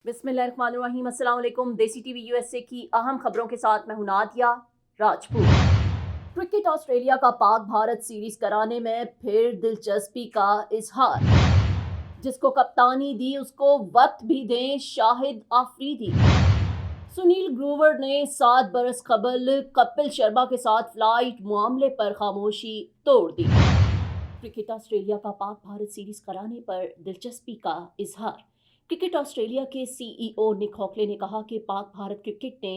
बिस्मिल्लाहिर्रहमानिर्रहीम। अस्सलाम वालेकुम। देसी टीवी यूएसए की अहम खबरों के साथ मैं हूं नादिया राजपूत। क्रिकेट ऑस्ट्रेलिया का पाक भारत सीरीज कराने में फिर दिलचस्पी का इजहार। जिसको कप्तानी दी उसको वक्त भी दें शाहिद आफरीदी। सुनील ग्रोवर ने 7 बरस कबल कपिल शर्मा के साथ फ्लाइट मामले पर खामोशी तोड़ दी। क्रिकेट ऑस्ट्रेलिया का पाक भारत सीरीज कराने पर दिलचस्पी का इजहार। क्रिकेट ऑस्ट्रेलिया के सीईओ निक हॉकले ने कहा कि पाक भारत क्रिकेट ने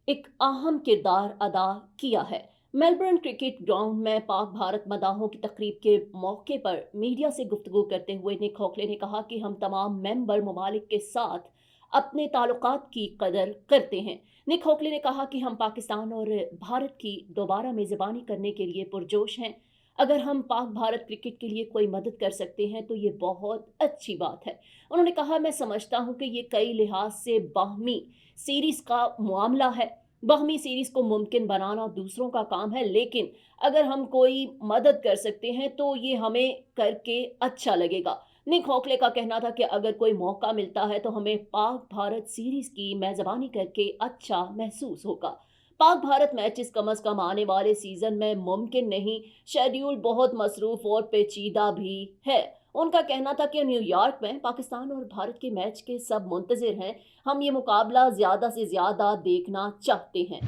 एक अहम किरदार अदा किया है। मेलबर्न क्रिकेट ग्राउंड में पाक भारत मदाहों की तकरीब के मौके पर मीडिया से गुफ्तगू करते हुए निक हॉकले ने कहा कि हम तमाम मेंबर ममालिक के साथ अपने ताल्लुकात की कदर करते हैं। निक हॉकले ने कहा कि हम पाकिस्तान और भारत की दोबारा मेज़बानी करने के लिए पुरजोश हैं। अगर हम पाक भारत क्रिकेट के लिए कोई मदद कर सकते हैं तो ये बहुत अच्छी बात है। उन्होंने कहा, मैं समझता हूँ कि ये कई लिहाज से बाहमी सीरीज़ का मामला है। बाहमी सीरीज़ को मुमकिन बनाना दूसरों का काम है, लेकिन अगर हम कोई मदद कर सकते हैं तो ये हमें करके अच्छा लगेगा। निक हॉकले का कहना था कि अगर कोई मौका मिलता है तो हमें पाक भारत सीरीज़ की मेज़बानी करके अच्छा महसूस होगा। पाक भारत मैचेस कम अज़ कम आने वाले सीज़न में मुमकिन नहीं, शेड्यूल बहुत मसरूफ़ और पेचीदा भी है। उनका कहना था कि न्यूयॉर्क में पाकिस्तान और भारत के मैच के सब मुंतज़िर हैं। हम ये मुकाबला ज़्यादा से ज़्यादा देखना चाहते हैं।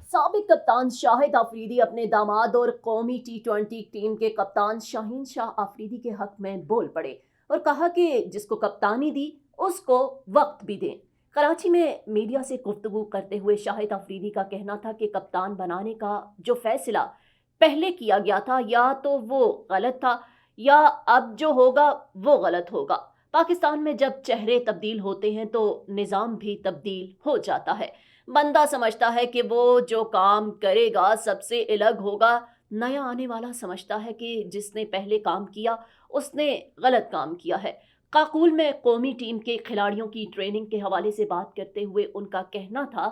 साबिक कप्तान शाहिद आफरीदी अपने दामाद और कौमी टी20 टीम के कप्तान शाहीन शाह आफरीदी के हक में बोल पड़े और कहा कि जिसको कप्तानी दी उसको वक्त भी दें। कराची में मीडिया से गुफ्तगू करते हुए शाहिद आफरीदी का कहना था कि कप्तान बनाने का जो फैसला पहले किया गया था या तो वो गलत था या अब जो होगा वो गलत होगा। पाकिस्तान में जब चेहरे तब्दील होते हैं तो निज़ाम भी तब्दील हो जाता है। बंदा समझता है कि वो जो काम करेगा सबसे अलग होगा। नया आने वाला समझता है कि जिसने पहले काम किया उसने गलत काम किया है। काकुल में कौमी टीम के खिलाड़ियों की ट्रेनिंग के हवाले से बात करते हुए उनका कहना था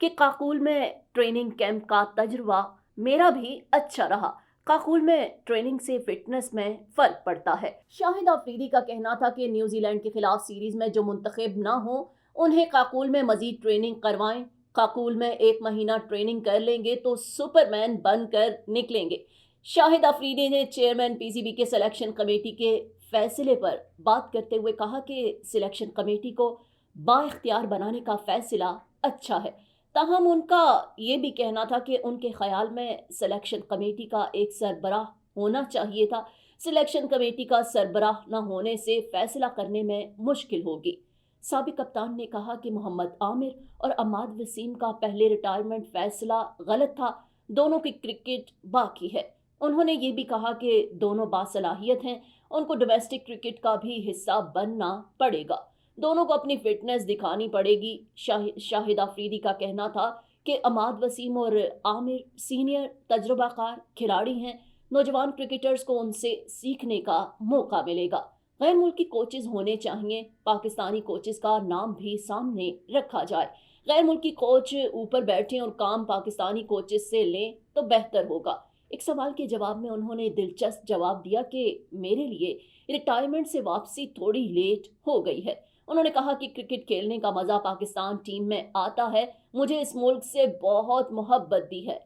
कि काकुल में ट्रेनिंग कैंप का तजुर्बा मेरा भी अच्छा रहा। काकुल में ट्रेनिंग से फिटनेस में फ़र्क पड़ता है। शाहिद आफरीदी का कहना था कि न्यूजीलैंड के खिलाफ सीरीज़ में जो मुंतखब ना हो उन्हें काकुल में मज़ीद ट्रेनिंग करवाएं। काकुल में 1 महीना ट्रेनिंग कर लेंगे तो सुपरमैन बनकर निकलेंगे। शाहिद आफरीदी ने चेयरमैन पीसीबी के सिलेक्शन कमेटी के फैसले पर बात करते हुए कहा कि सिलेक्शन कमेटी को बाइख्तियार बनाने का फैसला अच्छा है। ताहम उनका ये भी कहना था कि उनके ख्याल में सिलेक्शन कमेटी का एक सरबराह होना चाहिए था। सिलेक्शन कमेटी का सरबराह न होने से फैसला करने में मुश्किल होगी। साबिक कप्तान ने कहा कि मोहम्मद आमिर और अम्माद वसीम का पहले रिटायरमेंट फैसला गलत था। दोनों की क्रिकेट बाकी है। उन्होंने ये भी कहा कि दोनों बासलाहियत हैं, उनको डोमेस्टिक क्रिकेट का भी हिस्सा बनना पड़ेगा। दोनों को अपनी फिटनेस दिखानी पड़ेगी। शाहिद आफरीदी का कहना था कि अम्माद वसीम और आमिर सीनियर तजुर्बाकार खिलाड़ी हैं। नौजवान क्रिकेटर्स को उनसे सीखने का मौका मिलेगा। गैर मुल्की कोचेज़ होने चाहिए। पाकिस्तानी कोचेज़ का नाम भी सामने रखा जाए। गैर मुल्की कोच ऊपर बैठें और काम पाकिस्तानी कोचेज़ से लें तो बेहतर होगा। एक सवाल के जवाब में उन्होंने दिलचस्प जवाब दिया कि मेरे लिए रिटायरमेंट से वापसी थोड़ी लेट हो गई है। उन्होंने कहा कि क्रिकेट खेलने का मज़ा पाकिस्तान टीम में आता है। मुझे इस मुल्क से बहुत मोहब्बत दी है।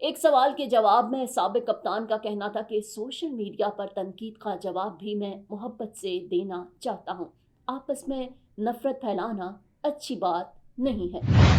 एक सवाल के जवाब में साबिक कप्तान का कहना था कि सोशल मीडिया पर तनकीद का जवाब भी मैं मोहब्बत से देना चाहता हूँ। आपस में नफरत फैलाना अच्छी बात नहीं है।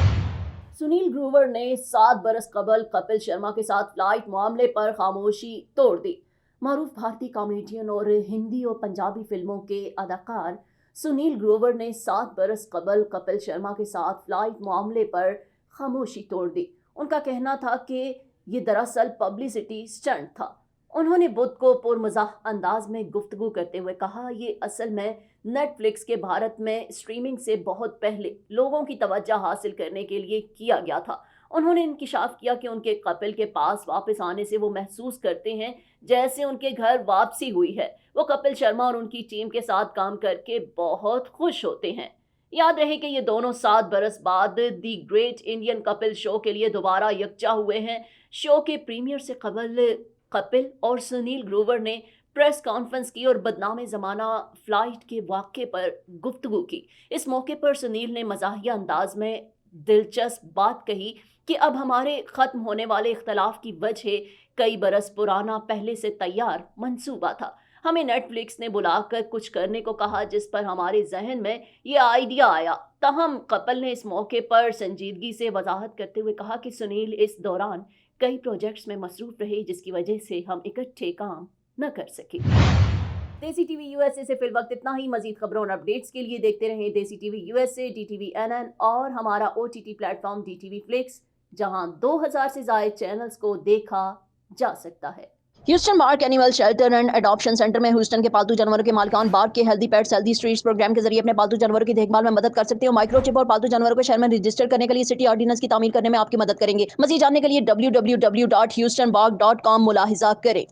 सुनील ग्रोवर ने 7 बरस कबल कपिल शर्मा के साथ फ्लाइट मामले पर खामोशी तोड़ दी। मारूफ भारतीय कॉमेडियन और हिंदी और पंजाबी फिल्मों के अदाकार सुनील ग्रोवर ने 7 बरस कबल कपिल शर्मा के साथ फ्लाइट मामले पर खामोशी तोड़ दी। उनका कहना था कि ये दरअसल पब्लिसिटी स्टंट था। उन्होंने बुध को पुरमज़ाह अंदाज में गुफ्तगू करते हुए कहा, ये असल में नेटफ्लिक्स के भारत में स्ट्रीमिंग से बहुत पहले लोगों की तवज्जो हासिल करने के लिए किया गया था। उन्होंने इंकिशाफ किया कि उनके कपिल के पास वापस आने से वो महसूस करते हैं जैसे उनके घर वापसी हुई है। वो कपिल शर्मा और उनकी टीम के साथ काम करके बहुत खुश होते हैं। याद रहे कि ये दोनों 7 बरस बाद the great Indian Kapil show के लिए दोबारा यकजा हुए हैं। शो के प्रीमियर से कबल कपिल और सुनील ग्रोवर ने प्रेस कॉन्फ्रेंस की और बदनाम ज़माना फ्लाइट के वाक़े पर गुफ्तगू की। इस मौके पर सुनील ने मज़ाहिया अंदाज में दिलचस्प बात कही कि अब हमारे ख़त्म होने वाले इख्तलाफ की वजह कई बरस पुराना पहले से तैयार मंसूबा था। हमें नेटफ्लिक्स ने बुलाकर कुछ करने को कहा जिस पर हमारे जहन में ये आइडिया आया। ताहम कपल ने इस मौके पर संजीदगी से वजाहत करते हुए कहा कि सुनील इस दौरान कई प्रोजेक्ट्स में मसरूफ रहे जिसकी वजह से हम इकट्ठे काम न कर सके। देसी टीवी यूएसए से फिल वक्त इतना ही। मजीद खबरों और अपडेट्स के लिए देखते रहें देसी टीवी यूएसए, DTV NN और हमारा OTT प्लेटफॉर्म DTV फ्लिक्स, जहां 2000 से ज्यादा चैनल्स को देखा जा सकता है। Houston BARC animal shelter and adoption centre में ह्यूस्टन के पालतू जानवरों के मालिकान बार्क के healthy pets healthy streets programme के जरिए अपने पालतू जानवरों की देखभाल में मदद कर सकते हो। माइक्रोचिप और पालतू जानवरों को शहर में रजिस्टर करने के लिए सिटी ऑर्डिनेंस की तामीर करने में आपकी मदद करेंगे। मजीद जानने के लिए www.houstonbark.com मुलाहिजा करें।